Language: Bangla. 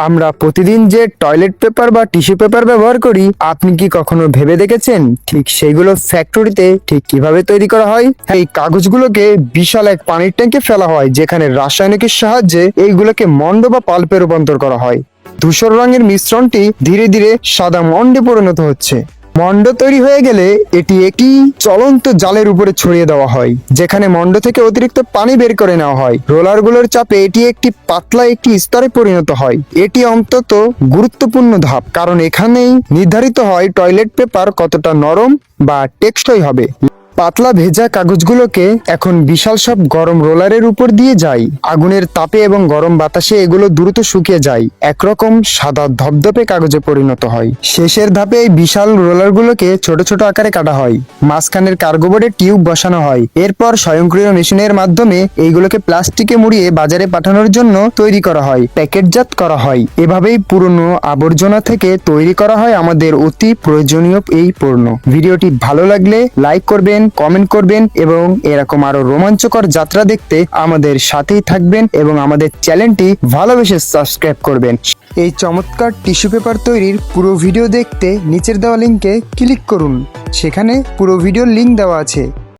আমরা প্রতিদিন যে টয়লেট পেপার বা টিস্যু পেপার ব্যবহার করি, আপনি কি কখনো ভেবে দেখেছেন ঠিক সেইগুলো ফ্যাক্টরিতে ঠিক কিভাবে তৈরি করা হয়? এই কাগজগুলোকে বিশাল এক পানির ট্যাঙ্কে ফেলা হয়, যেখানে রাসায়নিকের সাহায্যে এইগুলোকে মন্ড বা পাল্পে রূপান্তর করা হয়। ধূসর রঙের মিশ্রণটি ধীরে ধীরে সাদা মন্ডে পরিণত হচ্ছে। মন্ড তৈরি হয়ে গেলে এটি একটি চলন্ত জালের উপরে ছড়িয়ে দেওয়া হয়, যেখানে মন্ড থেকে অতিরিক্ত পানি বের করে নেওয়া হয়। রোলারগুলোর চাপে এটি একটি পাতলা একটি স্তরে পরিণত হয়। এটি অন্তত গুরুত্বপূর্ণ ধাপ, কারণ এখানেই নির্ধারিত হয় টয়লেট পেপার কতটা নরম বা টেকসই হবে। পাতলা ভেজা কাগজগুলোকে এখন বিশাল সব গরম রোলারের উপর দিয়ে যায়। আগুনের তাপে এবং গরম বাতাসে এগুলো দ্রুত শুকিয়ে যায়, একরকম সাদা ধবধবে কাগজে পরিণত হয়। শেষের ধাপে এই বিশাল রোলারগুলোকে ছোট ছোট আকারে কাটা হয়। মাঝখানের কার্গোবোর্ডে টিউব বসানো হয়। এরপর স্বয়ংক্রিয় মেশিনের মাধ্যমে এইগুলোকে প্লাস্টিকে মুড়িয়ে বাজারে পাঠানোর জন্য তৈরি করা হয়, প্যাকেটজাত করা হয়। এভাবেই পুরনো আবর্জনা থেকে তৈরি করা হয় আমাদের অতি প্রয়োজনীয় এই পণ্য। ভিডিওটি ভালো লাগলে লাইক করবেন, কমেন্ট করবেন এবং এরকম আরো রোমাঞ্চকর যাত্রা দেখতে আমাদের সাথেই থাকবেন এবং আমাদের চ্যানেলটি ভালোবেসে সাবস্ক্রাইব করবেন। এই চমৎকার টিস্যু পেপার তৈরির পুরো ভিডিও দেখতে নিচের দেওয়া লিঙ্কে ক্লিক করুন। সেখানে পুরো ভিডিওর লিঙ্ক দেওয়া আছে।